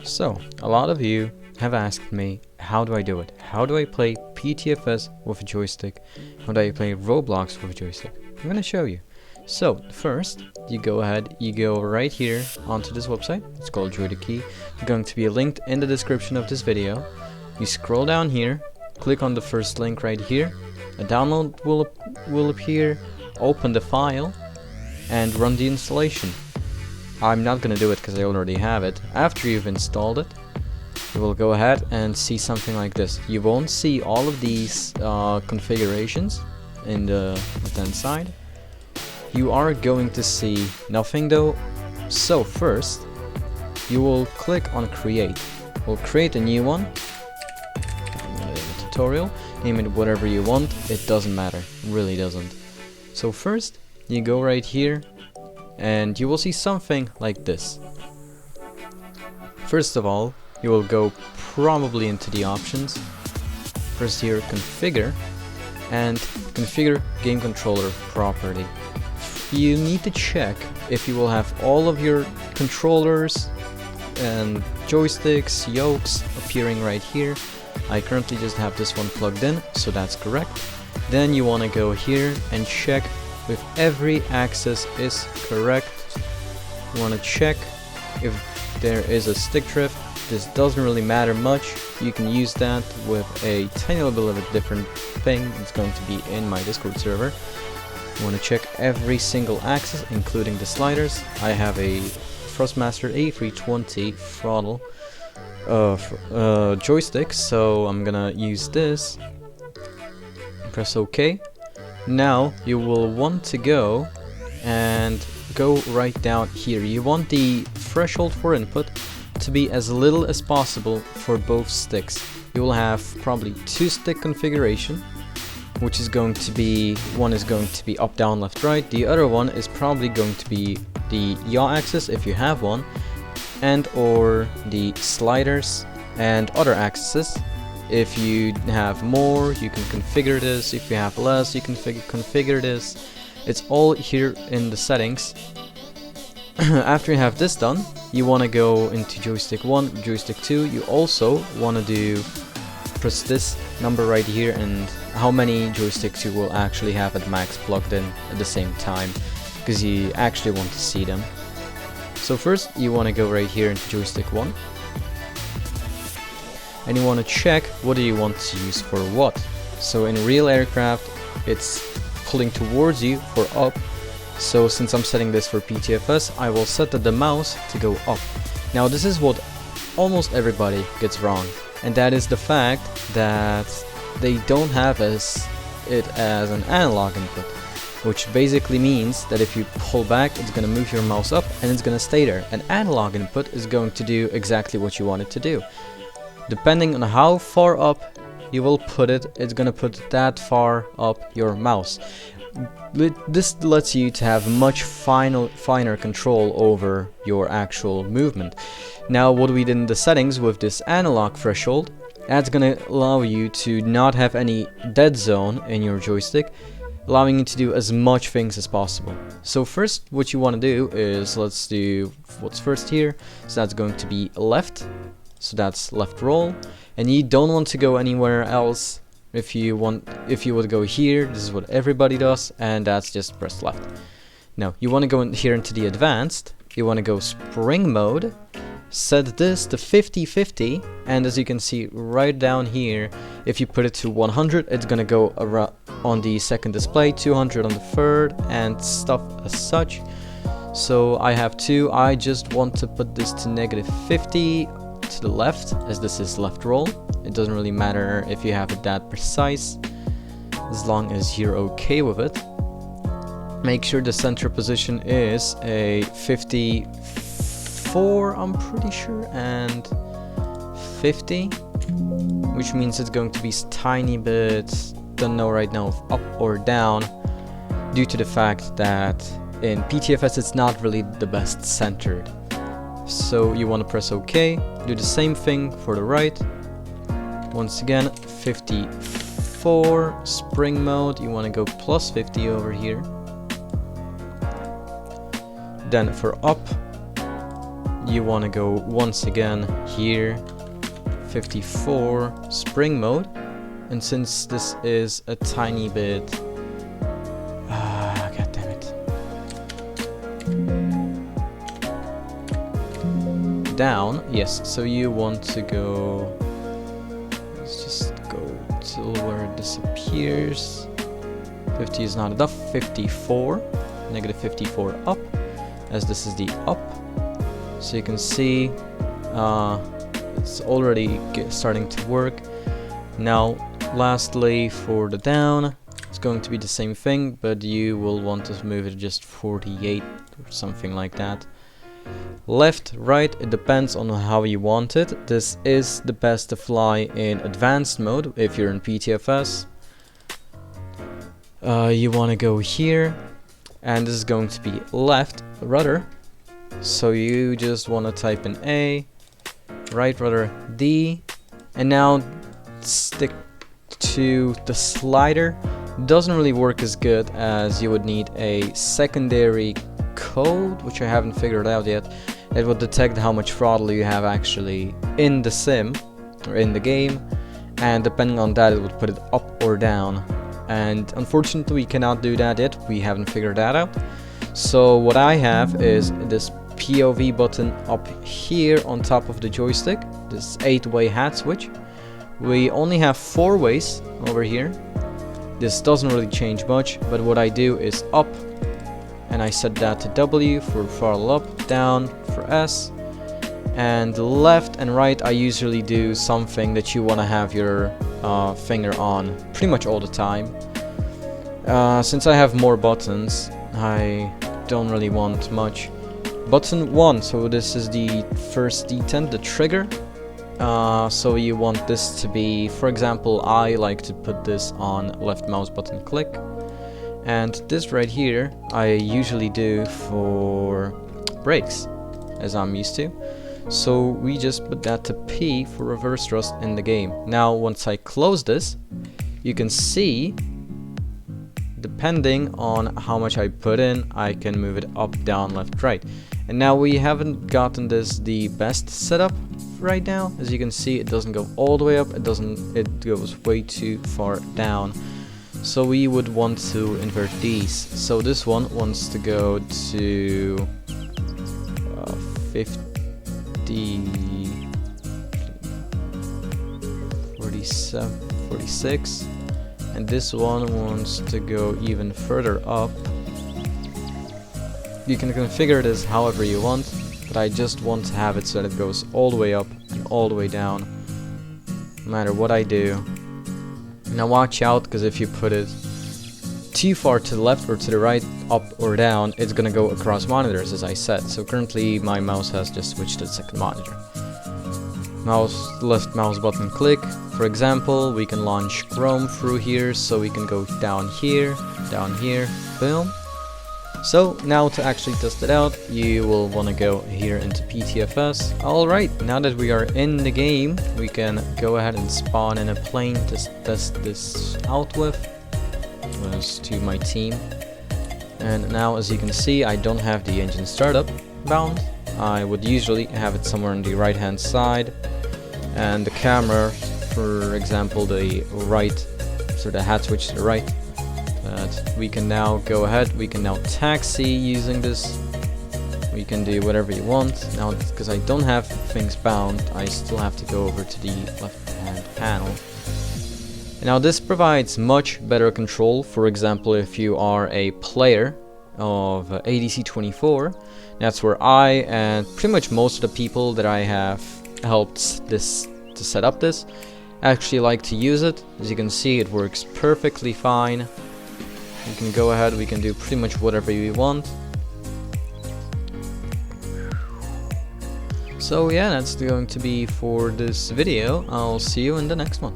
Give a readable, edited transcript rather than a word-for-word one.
So, a lot of you have asked me, how do I do it? How do I play PTFS with a joystick? How do I play Roblox with a joystick? I'm gonna show you. So, first, you go ahead, you go right here onto this website. It's called JoyToKey. It's going to be linked in the description of this video. You scroll down here, click on the first link right here. A download will appear. Open the file and run the installation. I'm not gonna do it because I already have it. After you've installed it, you will go ahead and see something like this. You won't see all of these configurations in the left-hand side. You are going to see nothing though. So first, you will click on create. We'll create a new one. Tutorial. Name it whatever you want. It doesn't matter. It really doesn't. So first, you go right here, and you will see something like this. First of all, you will go probably into the options. First here, configure, and configure game controller property. You need to check if you will have all of your controllers and joysticks, yokes appearing right here. I currently just have this one plugged in, so that's correct. Then you want to go here and check if every axis is correct. You want to check if there is a stick drift. This doesn't really matter much. You can use that with a tiny little bit of a different thing. It's going to be in my Discord server. You want to check every single axis, including the sliders. I have a Thrustmaster A320 throttle joystick, so I'm gonna use this. Press OK. Now you will want to go and go right down here. You want the threshold for input to be as little as possible for both sticks. You will have probably 2 stick configuration, which is going to be, one is going to be up, down, left, right. The other one is probably going to be the yaw axis if you have one, and or the sliders and other axes. If you have more, you can configure this. If you have less, you can configure this. It's all here in the settings. After you have this done, you want to go into joystick 1, joystick 2. You also want to press this number right here and how many joysticks you will actually have at max plugged in at the same time, because you actually want to see them. So first you want to go right here into joystick 1, and you want to check what do you want to use for what. So in real aircraft it's pulling towards you for up, so since I'm setting this for PTFS, I will set the mouse to go up. Now this is what almost everybody gets wrong, and that is the fact that they don't have it as an analog input, which basically means that if you pull back, it's going to move your mouse up and it's going to stay there. An analog input is going to do exactly what you want it to do. Depending on how far up you will put it, it's going to put that far up your mouse. This lets you to have much finer control over your actual movement. Now what we did in the settings with this analog threshold, that's going to allow you to not have any dead zone in your joystick, allowing you to do as much things as possible. So first what you want to do is, let's do what's first here. So that's going to be left, so that's left roll, and you don't want to go anywhere else. If you would go here, this is what everybody does, and that's just press left. Now you want to go in here into the advanced. You want to go spring mode, set this to 50-50, and as you can see right down here, if you put it to 100, it's gonna go around on the second display, 200 on the third, and stuff as such. So I have 2. I just want to put this to -50 to the left, as this is left roll. It doesn't really matter if you have it that precise, as long as you're okay with it. Make sure the center position is a 54, I'm pretty sure, and 50, which means it's going to be tiny bit, don't know right now if up or down, due to the fact that in PTFS it's not really the best centered. So you want to press OK, do the same thing for the right. Once again, 54, spring mode, you want to go plus 50 over here. Then for up, you want to go once again here, 54 spring mode, and since this is a tiny bit god damn it, down, yes, so you want to go, let's just go till where it disappears. 50 is not enough, 54, negative 54 up, as this is the up. So you can see it's already starting to work. Now lastly for the down, it's going to be the same thing, but you will want to move it just 48 or something like that. Left, right, it depends on how you want it. This is the best to fly in advanced mode if you're in PTFS. You want to go here, and this is going to be left rudder. So you just want to type in A, right rudder D, and now stick to the slider. Doesn't really work as good as you would need a secondary code, which I haven't figured out yet. It will detect how much throttle you have actually in the sim or in the game, and depending on that it would put it up or down. And unfortunately we cannot do that yet, we haven't figured that out. So what I have is this POV button up here on top of the joystick, this 8-way hat switch. We only have 4 ways over here. This doesn't really change much, but what I do is up, and I set that to W for throttle up, down for S, and left and right I usually do something that you want to have your finger on pretty much all the time. Since I have more buttons, I don't really want much. Button 1, so this is the first detent, the trigger. So you want this to be, for example, I like to put this on left mouse button click, and this right here I usually do for brakes, as I'm used to. So we just put that to P for reverse thrust in the game. Now once I close this, you can see, depending on how much I put in, I can move it up, down, left, right. And now we haven't gotten this the best setup right now. As you can see, it doesn't go all the way up, it goes way too far down. So we would want to invert these. So this one wants to go to 50, 47, 46, and this one wants to go even further up. You can configure this however you want, but I just want to have it so that it goes all the way up and all the way down, no matter what I do. Now watch out, because if you put it too far to the left or to the right, up or down, it's gonna go across monitors, as I said. So currently my mouse has just switched to the second monitor. Left mouse button click. For example, we can launch Chrome through here, so we can go down here, boom. So now to actually test it out, you will want to go here into PTFS. Alright, now that we are in the game, we can go ahead and spawn in a plane to test this out with. Was to my team. And now as you can see, I don't have the engine startup bound. I would usually have it somewhere on the right hand side, and the camera, for example, the right, so the hat switch to the right. But we can now go ahead, we can now taxi using this. We can do whatever you want. Now because I don't have things bound, I still have to go over to the left hand panel. Now this provides much better control. For example, if you are a player of ADC24, that's where I and pretty much most of the people that I have helped this to set up this actually like to use it. As you can see, it works perfectly fine. You can go ahead, we can do pretty much whatever you want. So yeah, that's going to be for this video. I'll see you in the next one.